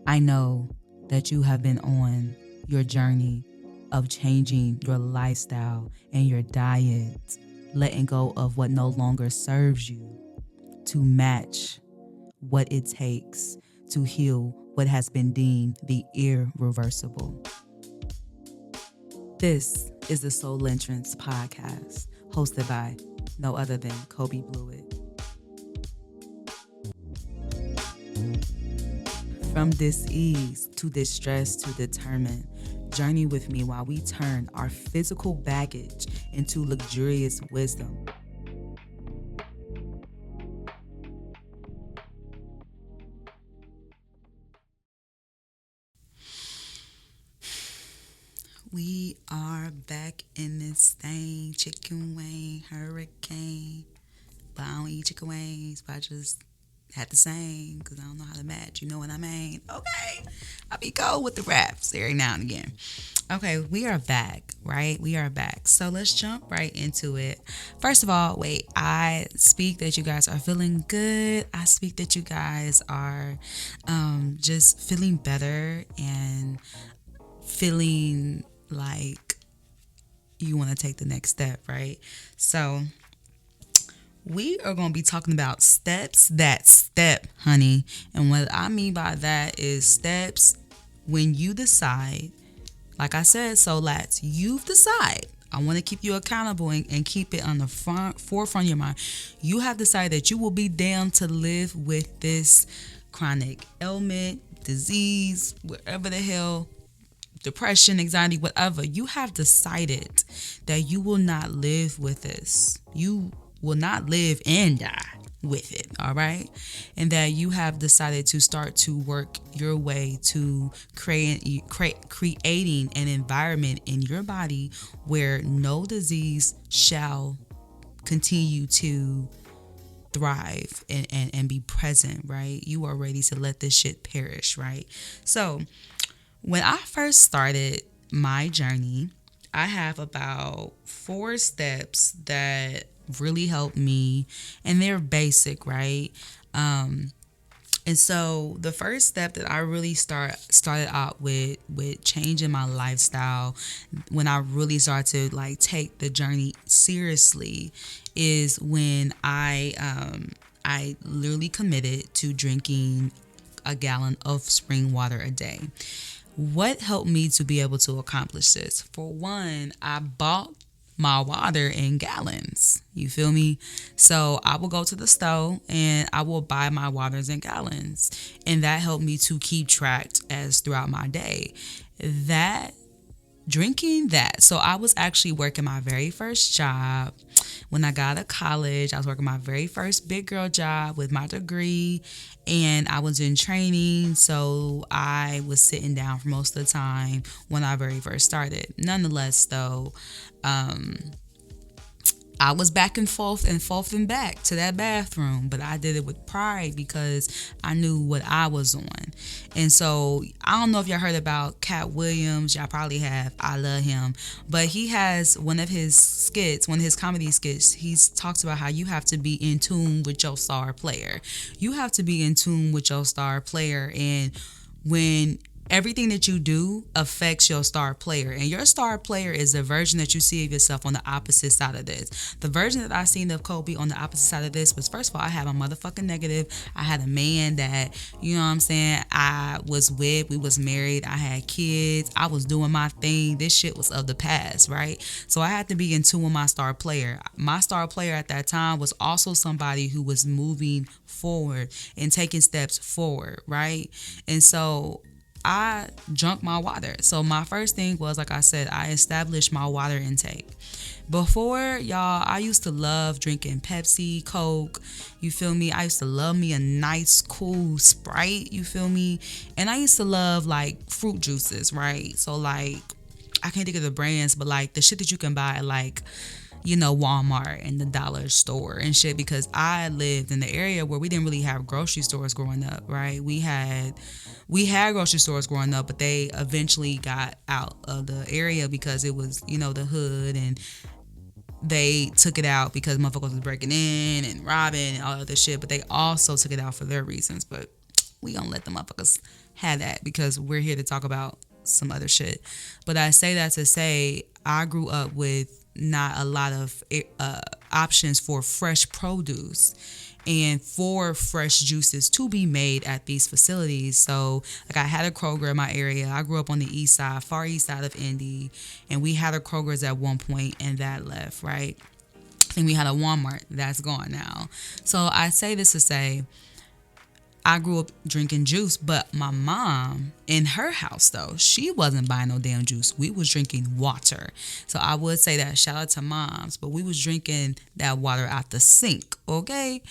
I know that you have been on your journey of changing your lifestyle and your diet, letting go of what no longer serves you to match what it takes to heal what has been deemed the irreversible. This is the Soul Entrance podcast, hosted by no other than Kobe Blewett. From dis-ease to distress to determined, journey with me while we turn our physical baggage into luxurious wisdom. We are back in this thing, chicken wing, hurricane. But I don't eat chicken wings, but I just had to sing because I don't know how to match. You know what I mean? Okay. I be cold with the raps every now and again. Okay, we are back, right? We are back. So let's jump right into it. First of all, wait, I speak that you guys are feeling good. I speak that you guys are just feeling better and feeling like you want to take the next step, right? So we are going to be talking about steps that step, honey. And what I mean by that is steps when you decide, like I said, so let's, you decide. I want to keep you accountable and keep it on the forefront of your mind. You have decided that you will be down to live with this chronic ailment, disease, whatever the hell, depression, anxiety, whatever. You have decided that you will not live with this. You will not live and die with it, all right? And that you have decided to start to work your way to creating an environment in your body where no disease shall continue to thrive and be present, right? You are ready to let this shit perish, right? So when I first started my journey, I have about 4 steps that really helped me, and they're basic, right? And so the first step that I really started out with changing my lifestyle, when I really started to like take the journey seriously, is when I literally committed to drinking a gallon of spring water a day. What helped me to be able to accomplish this? For one, I bought my water in gallons. You feel me? So I will go to the store and I will buy my waters in gallons. And that helped me to keep track as throughout my day. Drinking that. So I was actually working my very first job. When I got out of college, I was working my very first big girl job with my degree, and I was in training, so I was sitting down for most of the time when I very first started. Nonetheless, though, I was back and forth and back to that bathroom, but I did it with pride because I knew what I was on. And so I don't know if y'all heard about Cat Williams. Y'all probably have. I love him. But he has one of his comedy skits, he talks about how you have to be in tune with your star player. You have to be in tune with your star player. And when everything that you do affects your star player, and your star player is the version that you see of yourself on the opposite side of this. The version that I seen of Kobe on the opposite side of this was, first of all, I had a motherfucking negative. I had a man that, you know what I'm saying, I was with, we was married, I had kids, I was doing my thing. This shit was of the past, right? So I had to be in tune with my star player. My star player at that time was also somebody who was moving forward and taking steps forward, right? And so I drank my water. So my first thing was, like I said, I established my water intake. Before, y'all, I used to love drinking Pepsi, Coke, you feel me? I used to love me a nice, cool Sprite, you feel me? And I used to love, like, fruit juices, right? So, like, I can't think of the brands, but, like, the shit that you can buy at, like, you know, Walmart and the dollar store and shit, because I lived in the area where we didn't really have grocery stores growing up, right? We had grocery stores growing up, but they eventually got out of the area because it was, you know, the hood, and they took it out because motherfuckers was breaking in and robbing and all other shit, but they also took it out for their reasons. But we gonna let the motherfuckers have that because we're here to talk about some other shit. But I say that to say I grew up with not a lot of options for fresh produce and for fresh juices to be made at these facilities. So like I had a Kroger in my area. I grew up on the east side, far east side of Indy, and we had a Kroger's at one point and that left, right? And we had a Walmart that's gone now. So I say this to say I grew up drinking juice, but my mom in her house though, she wasn't buying no damn juice. We was drinking water. So I would say that shout out to moms, but we was drinking that water out the sink, okay?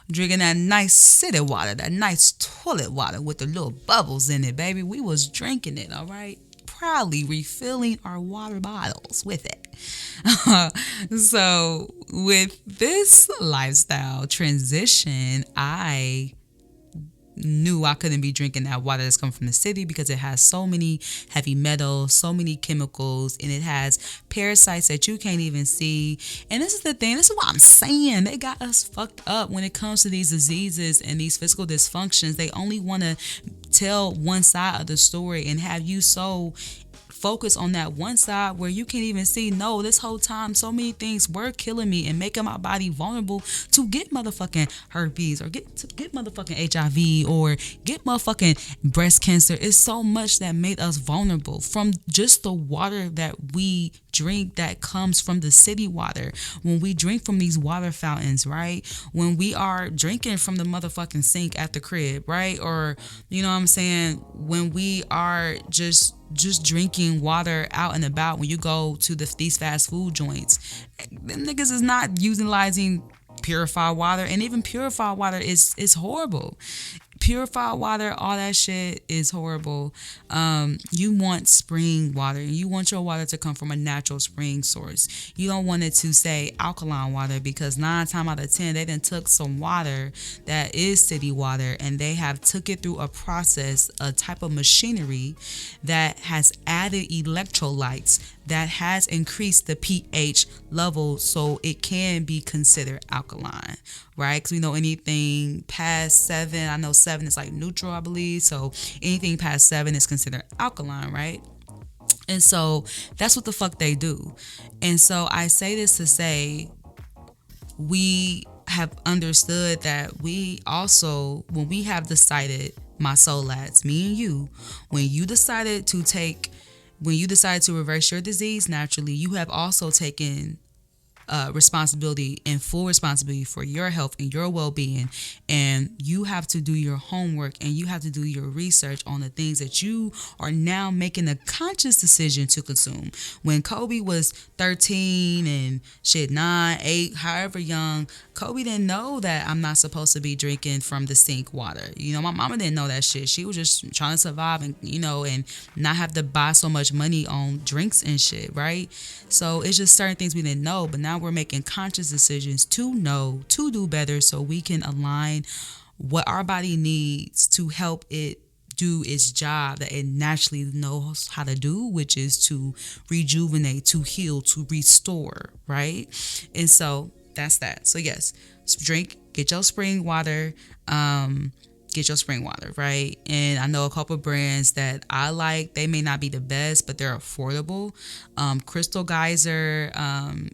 Drinking that nice city water, that nice toilet water with the little bubbles in it, baby. We was drinking it, all right? Proudly refilling our water bottles with it. So with this lifestyle transition, I knew I couldn't be drinking that water that's coming from the city because it has so many heavy metals, so many chemicals, and it has parasites that you can't even see. And this is the thing, this is what I'm saying. They got us fucked up when it comes to these diseases and these physical dysfunctions. They only want to tell one side of the story and have you so focus on that one side where you can't even see, no, this whole time so many things were killing me and making my body vulnerable to get motherfucking herpes or get motherfucking HIV or get motherfucking breast cancer. It's so much that made us vulnerable from just the water that we drink that comes from the city water. When we drink from these water fountains, right? When we are drinking from the motherfucking sink at the crib, right? Or, you know what I'm saying? When we are just drinking water out and about, when you go to these fast food joints, them niggas is not utilizing purified water, and even purified water is horrible. Purified water, all that shit is horrible. You want spring water. You want your water to come from a natural spring source. You don't want it to say alkaline water because 9 times out of 10 they done took some water that is city water and they have took it through a process, a type of machinery that has added electrolytes that has increased the pH level so it can be considered alkaline, right? Because we know anything past 7, I know 7 is like neutral, I believe. So anything past 7 is considered alkaline, right? And so that's what the fuck they do. And so I say this to say we have understood that we also, when we have decided, my soul lads, me and you, when you decided to reverse your disease naturally, you have also taken responsibility and full responsibility for your health and your well-being, and you have to do your homework and you have to do your research on the things that you are now making a conscious decision to consume. When Kobe was 13 and shit 9, 8, however young, Kobe didn't know that I'm not supposed to be drinking from the sink water. You know, my mama didn't know that shit. She was just trying to survive and, you know, and not have to buy so much money on drinks and shit, right? So it's just certain things we didn't know, but now we're making conscious decisions to know, to do better so we can align what our body needs to help it do its job that it naturally knows how to do, which is to rejuvenate, to heal, to restore, right? And so that's that. So yes, get your spring water, right? And I know a couple brands that I like. They may not be the best, but they're affordable. Crystal Geyser,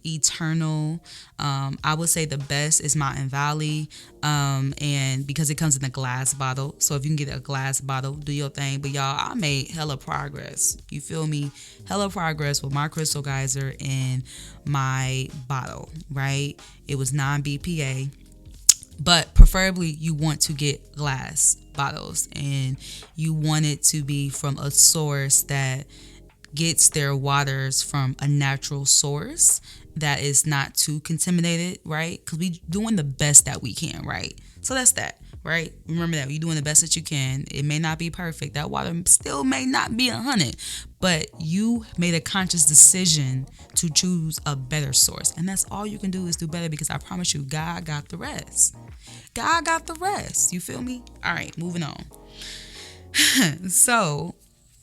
Eternal. I would say the best is Mountain Valley, and because it comes in a glass bottle. So if you can get a glass bottle, do your thing. But y'all, I made hella progress. You feel me? Hella progress with my Crystal Geyser and my bottle, right? It was non-BPA. But preferably you want to get glass bottles and you want it to be from a source that gets their waters from a natural source that is not too contaminated, right? Because we doing the best that we can, right? So that's that, right? Remember that you're doing the best that you can. It may not be perfect. That water still may not be 100, but you made a conscious decision to choose a better source. And that's all you can do is do better, because I promise you, God got the rest. God got the rest. You feel me? All right, moving on. So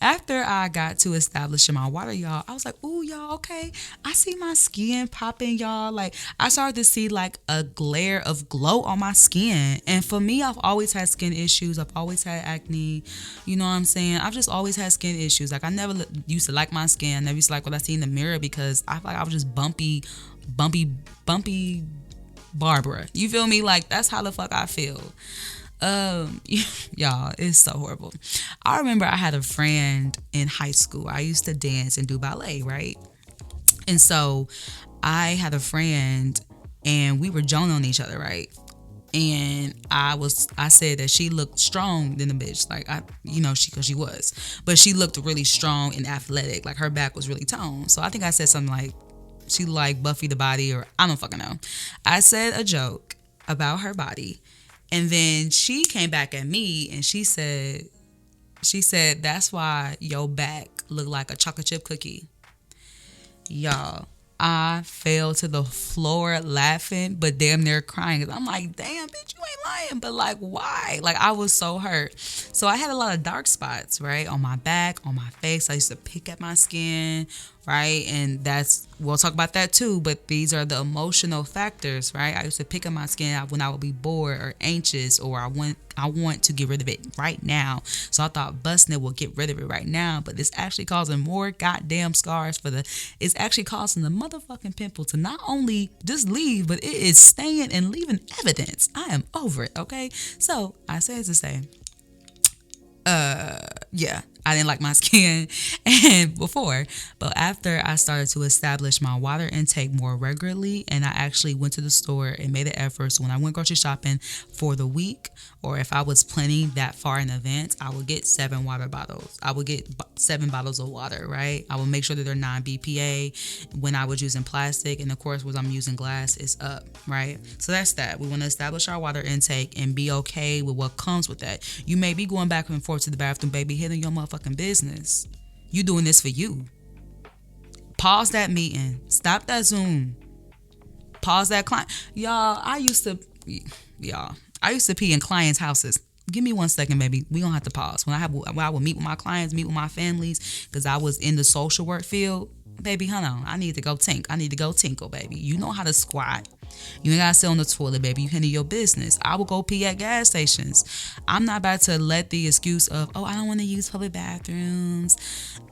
after I got to establishing my water, y'all, I was like, ooh, y'all, okay. I see my skin popping, y'all. Like, I started to see like a glare of glow on my skin. And for me, I've always had skin issues. I've always had acne. You know what I'm saying? I've just always had skin issues. Like, I never used to like my skin. I never used to like what I see in the mirror because I felt like I was just bumpy Barbara. You feel me? Like, that's how the fuck I feel. Y'all, it's so horrible. I remember I had a friend in high school. I used to dance and do ballet, right? And so I had a friend and we were joning on each other, right? And I said that she looked strong than the bitch. Like, cause she was, but she looked really strong and athletic. Like, her back was really toned. So I think I said something like, she like Buffy the body, or I don't fucking know. I said a joke about her body. And then she came back at me and she said, that's why your back look like a chocolate chip cookie. Y'all, I fell to the floor laughing, but damn near crying. I'm like, damn, bitch, you ain't lying. But like, why? Like, I was so hurt. So I had a lot of dark spots, right? On my back, on my face. I used to pick at my skin, right? And we'll talk about that too, but these are the emotional factors, right? I used to pick at my skin when I would be bored or anxious, or I want to get rid of it right now. So I thought busting it will get rid of it right now, but it's actually causing more goddamn scars it's actually causing the motherfucking pimple to not only just leave, but it is staying and leaving evidence. I am over it, okay? So I say it to say, yeah, I didn't like my skin and before, but after I started to establish my water intake more regularly, and I actually went to the store and made an effort. So when I went grocery shopping for the week, or if I was planning that far in advance, I would get 7 water bottles. I would get 7 bottles of water, right? I would make sure that they're non-BPA. When I was using plastic, and of course when I'm using glass, it's up, right? So that's that. We want to establish our water intake and be okay with what comes with that. You may be going back and forth to the bathroom, baby, hitting your motherfucking business. You doing this for you. Pause that meeting. Stop that Zoom. Pause that client. I used to pee in clients' houses. Give me 1 second, baby. We don't have to pause. When I would meet with my clients, meet with my families, because I was in the social work field, baby, hold on. I need to go tinkle, baby. You know how to squat. You ain't gotta sit on the toilet, baby. You handle your business. I will go pee at gas stations. I'm not about to let the excuse of, I don't want to use public bathrooms.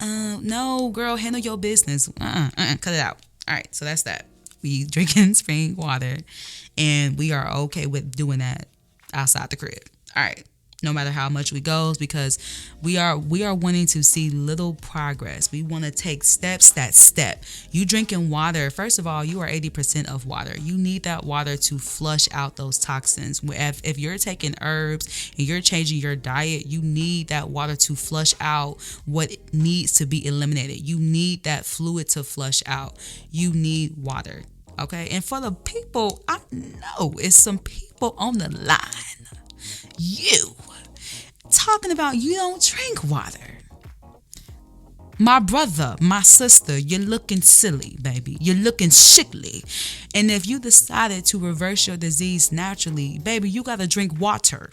No, girl, handle your business. Cut it out. All right, so that's that. We drinking spring water, and we are okay with doing that outside the crib. All right. No matter how much we goes, because we are wanting to see little progress. We want to take steps. You drinking water, first of all, you are 80% of water. You need that water to flush out those toxins. If you're taking herbs and you're changing your diet, you need that water to flush out what needs to be eliminated. You need that fluid to flush out. You need water. Okay. And for the people, I know it's some people on the line. You talking about you don't drink water. My brother, my sister, you're looking silly, baby. You're looking sickly. And if you decided to reverse your disease naturally, baby, you got to drink water.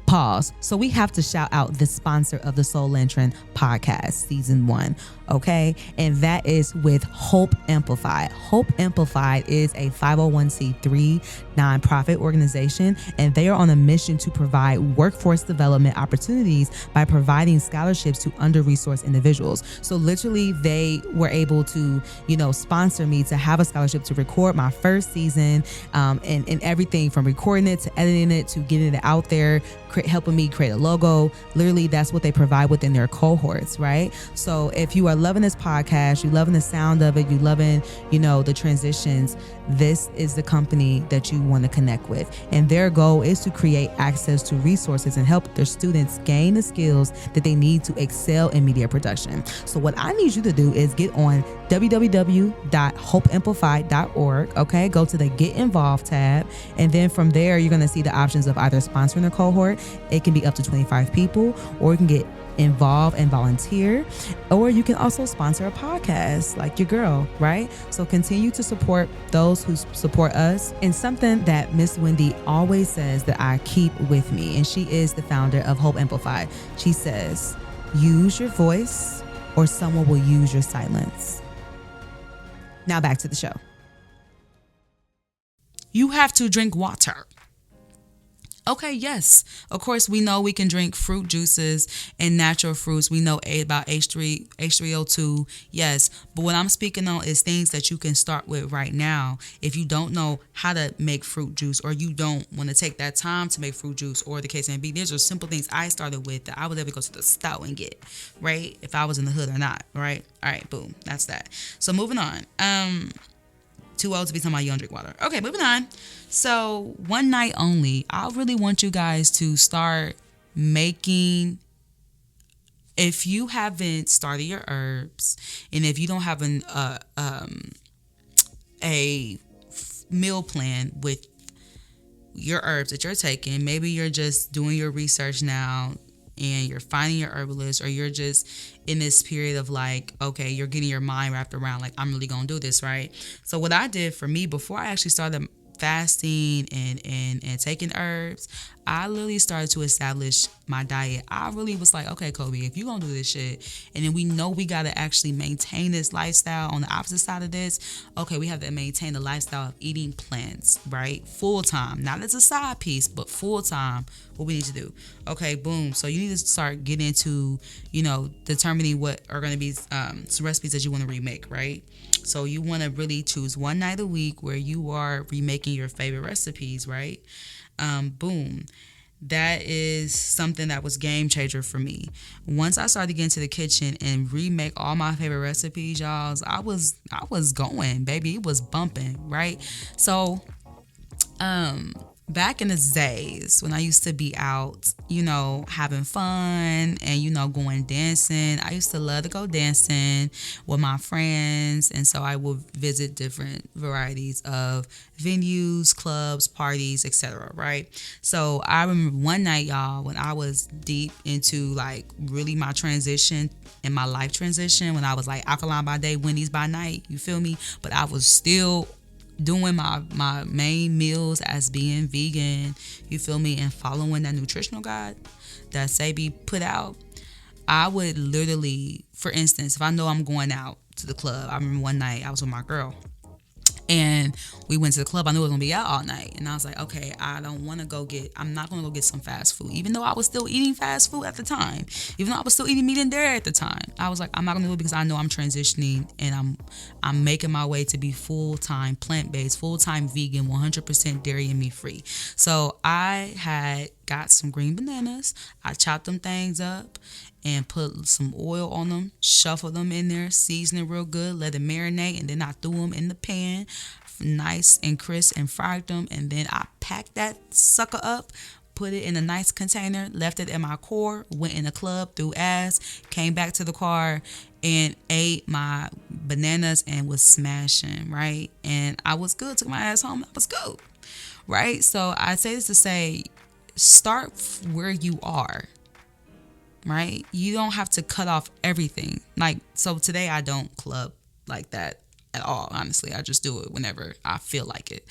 Pause. So we have to shout out the sponsor of the Soul Lantern podcast, season 1. Okay. And that is with Hope Amplified. Hope Amplified is a 501c3 nonprofit organization, and they are on a mission to provide workforce development opportunities by providing scholarships to under-resourced individuals. So literally they were able to, sponsor me to have a scholarship to record my first season, and everything from recording it to editing it to getting it out there, helping me create a logo. Literally, that's what they provide within their cohorts, right? So if you are loving this podcast, you loving the sound of it, you loving, the transitions, this is the company that you want to connect with. And their goal is to create access to resources and help their students gain the skills that they need to excel in media production. So what I need you to do is get on www.hopeamplified.org. Okay, go to the Get Involved tab, and then from there you're going to see the options of either sponsoring a cohort. It can be up to 25 people, or you can get involved and volunteer, or you can also sponsor a podcast like your girl, right? So continue to support those who support us. And something that Miss Wendy always says that I keep with me, and she is the founder of Hope Amplified. She says, use your voice or someone will use your silence. Now back to the show. You have to drink water. Okay, yes. Of course, we know we can drink fruit juices and natural fruits. We know about H3O2. Yes. But what I'm speaking on is things that you can start with right now. If you don't know how to make fruit juice, or you don't want to take that time to make fruit juice, or the case may be, these are simple things I started with that I was able to go to the store and get, right? If I was in the hood or not, right? All right, boom. That's that. So moving on. Too old to be talking about you don't drink water. Okay, moving on. So one night only, I really want you guys to start making, if you haven't started your herbs, and if you don't have a meal plan with your herbs that you're taking, maybe you're just doing your research now and you're finding your herbalist, or you're just in this period of like, okay, you're getting your mind wrapped around like, I'm really gonna do this, right? So what I did for me before I actually started fasting and taking herbs, I literally started to establish my diet. I really was like, okay, Kobe, if you're gonna do this shit, and then we know we gotta actually maintain this lifestyle on the opposite side of this, okay, we have to maintain the lifestyle of eating plants, right? Full time, not as a side piece, but full time. What we need to do, okay, boom. So you need to start getting into, determining what are going to be some recipes that you want to remake, right? So you want to really choose one night a week where you are remaking your favorite recipes, right? Boom. That is something that was game changer for me. Once I started getting into the kitchen and remake all my favorite recipes, y'all, I was going, baby. It was bumping, right? So, back in the days when I used to be out, having fun and, going dancing, I used to love to go dancing with my friends. And so I would visit different varieties of venues, clubs, parties, etc. Right? So I remember one night, y'all, when I was deep into like really my transition and my life transition, when I was like alkaline by day, Wendy's by night, you feel me? But I was still doing my main meals as being vegan, you feel me, and following that nutritional guide that Sabi put out. I would literally, for instance, if I know I'm going out to the club, I remember one night I was with my girl and we went to the club. I knew it was gonna be out all night, and I was like, okay, I'm not gonna go get some fast food, even though I was still eating fast food at the time, even though I was still eating meat and dairy at the time. I was like, I'm not gonna do it because I know I'm transitioning and I'm making my way to be full-time plant-based, full-time vegan, 100% dairy and meat free. So I had got some green bananas. I chopped them things up and put some oil on them, shuffle them in there, season it real good, let it marinate, and then I threw them in the pan, nice and crisp, and fried them. And then I packed that sucker up, put it in a nice container, left it in my car, went in the club, threw ass, came back to the car, and ate my bananas and was smashing, right? And I was good, took my ass home, I was good, right? So I say this to say, start where you are. Right? You don't have to cut off everything. Like, so today I don't club like that at all, honestly. I just do it whenever I feel like it.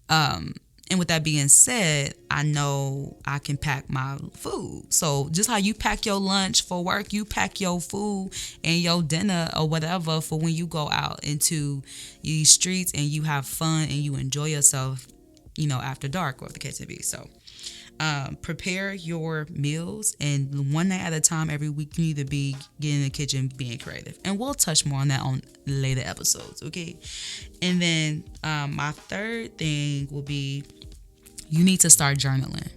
And with that being said, I know I can pack my food. So just how you pack your lunch for work, you pack your food and your dinner or whatever for when you go out into these streets and you have fun and you enjoy yourself, after dark, or the case may be. So prepare your meals, and one night at a time every week you need to be getting in the kitchen being creative, and we'll touch more on that on later episodes, okay? And then my third thing will be, you need to start journaling.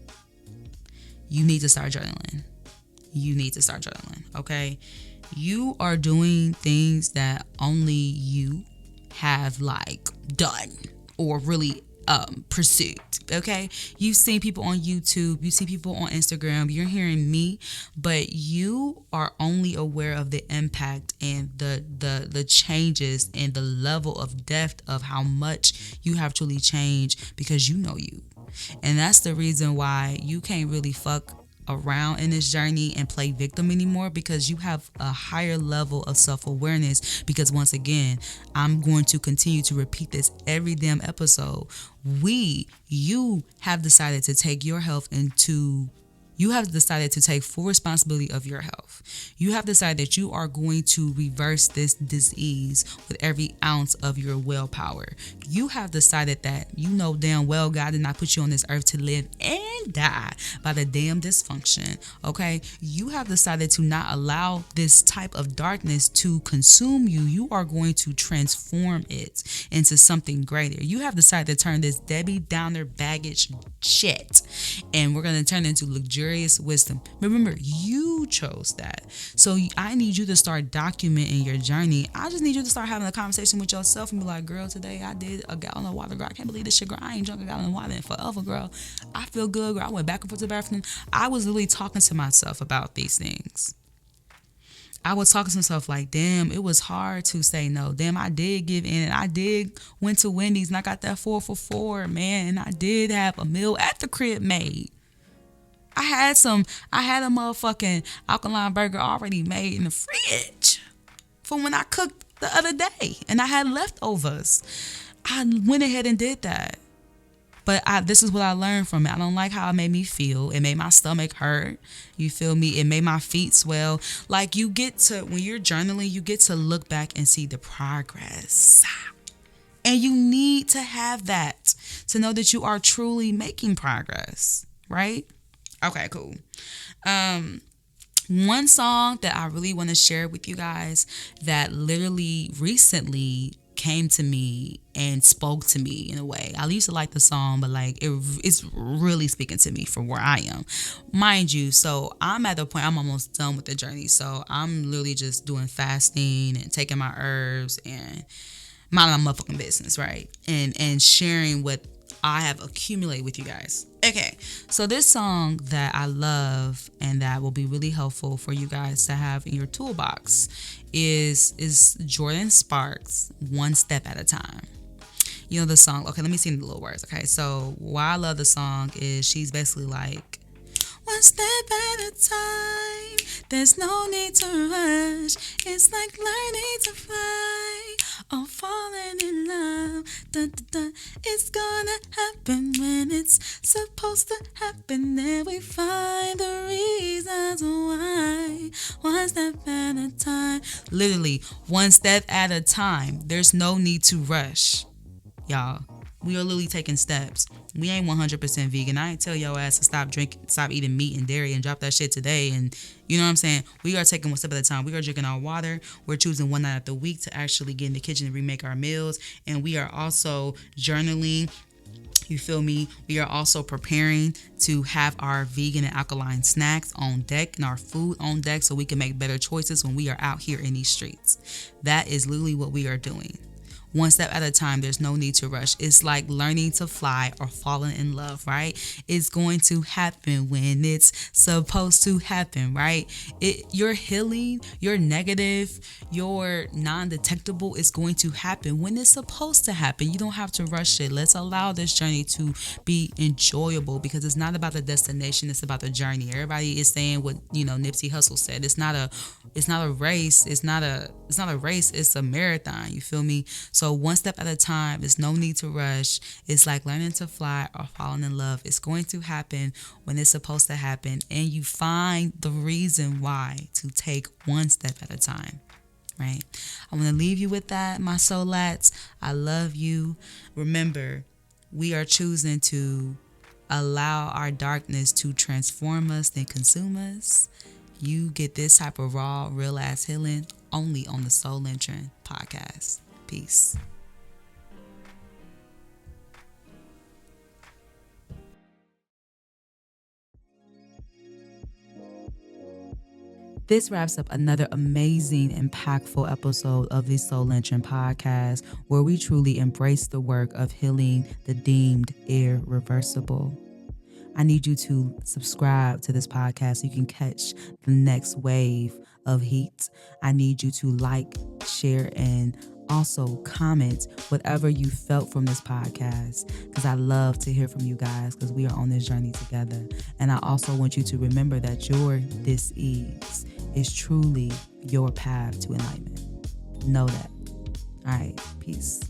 Okay? You are doing things that only you have like done or really pursued. Okay, you've seen people on YouTube, you see people on Instagram, you're hearing me, but you are only aware of the impact and the changes and the level of depth of how much you have truly changed because you know you. And that's the reason why you can't really fuck around in this journey and play victim anymore, because you have a higher level of self-awareness. Because once again, I'm going to continue to repeat this every damn episode. You have decided to take your health into You have decided to take full responsibility of your health. You have decided that you are going to reverse this disease with every ounce of your willpower. You have decided that you know damn well God did not put you on this earth to live and die by the damn dysfunction. Okay? You have decided to not allow this type of darkness to consume you. You are going to transform it into something greater. You have decided to turn this Debbie Downer baggage shit, and we're going to turn it into luxurious wisdom. Remember, you chose that. So I need you to start documenting your journey. I just need you to start having a conversation with yourself and be like, girl, today I did a gallon of water, girl. I can't believe this shit, girl. I ain't drunk a gallon of water in forever, girl. I feel good, girl. I went back and forth to the bathroom. I was really talking to myself about these things. I was talking to myself like, damn, it was hard to say no. Damn, I did give in, and I did went to Wendy's and I got that 4 for $4, man. And I did have a meal at the crib made. I had a motherfucking alkaline burger already made in the fridge from when I cooked the other day, and I had leftovers. I went ahead and did that. But this is what I learned from it. I don't like how it made me feel. It made my stomach hurt. You feel me? It made my feet swell. Like, you get to, when you're journaling, you get to look back and see the progress. And you need to have that to know that you are truly making progress, right? Okay, cool. One song that I really want to share with you guys that literally recently came to me and spoke to me in a way. I used to like the song, but like it's really speaking to me from where I am. Mind you, so I'm at the point I'm almost done with the journey. So I'm literally just doing fasting and taking my herbs and minding my motherfucking business, right? And sharing what I have accumulated with you guys. Okay, so this song that I love and that will be really helpful for you guys to have in your toolbox is Jordan Sparks' One Step at a Time. You know the song. Okay, let me sing the little words. Okay, so why I love the song is she's basically like, one step at a time, there's no need to rush. It's like learning to fly or falling in love. Dun, dun, dun. It's gonna happen when it's supposed to happen. Then we find the reasons why. One step at a time. Literally, one step at a time. There's no need to rush. Y'all, we are literally taking steps. We ain't 100% vegan. I ain't tell your ass to stop eating meat and dairy and drop that shit today. And you know what I'm saying? We are taking one step at a time. We are drinking our water. We're choosing one night of the week to actually get in the kitchen and remake our meals. And we are also journaling. You feel me? We are also preparing to have our vegan and alkaline snacks on deck and our food on deck so we can make better choices when we are out here in these streets. That is literally what we are doing. One step at a time. There's no need to rush. It's like learning to fly or falling in love, right? It's going to happen when it's supposed to happen, right? Your healing, your negative, your non-detectable is going to happen when it's supposed to happen. You don't have to rush it. Let's allow this journey to be enjoyable because it's not about the destination. It's about the journey. Everybody is saying what, Nipsey Hussle said. It's not a race. It's not a race. It's a marathon. You feel me? So one step at a time. There's no need to rush. It's like learning to fly or falling in love. It's going to happen when it's supposed to happen. And you find the reason why to take one step at a time. Right? I want to leave you with that, my soulats. I love you. Remember, we are choosing to allow our darkness to transform us and consume us. You get this type of raw, real ass healing only on the Soul Lantern podcast. Peace. This wraps up another amazing, impactful episode of the Soul Lantern podcast, where we truly embrace the work of healing the deemed irreversible. I need you to subscribe to this podcast so you can catch the next wave of heat. I need you to like, share, and also comment whatever you felt from this podcast, because I love to hear from you guys because we are on this journey together. And I also want you to remember that your dis-ease is truly your path to enlightenment. Know that. All right. Peace.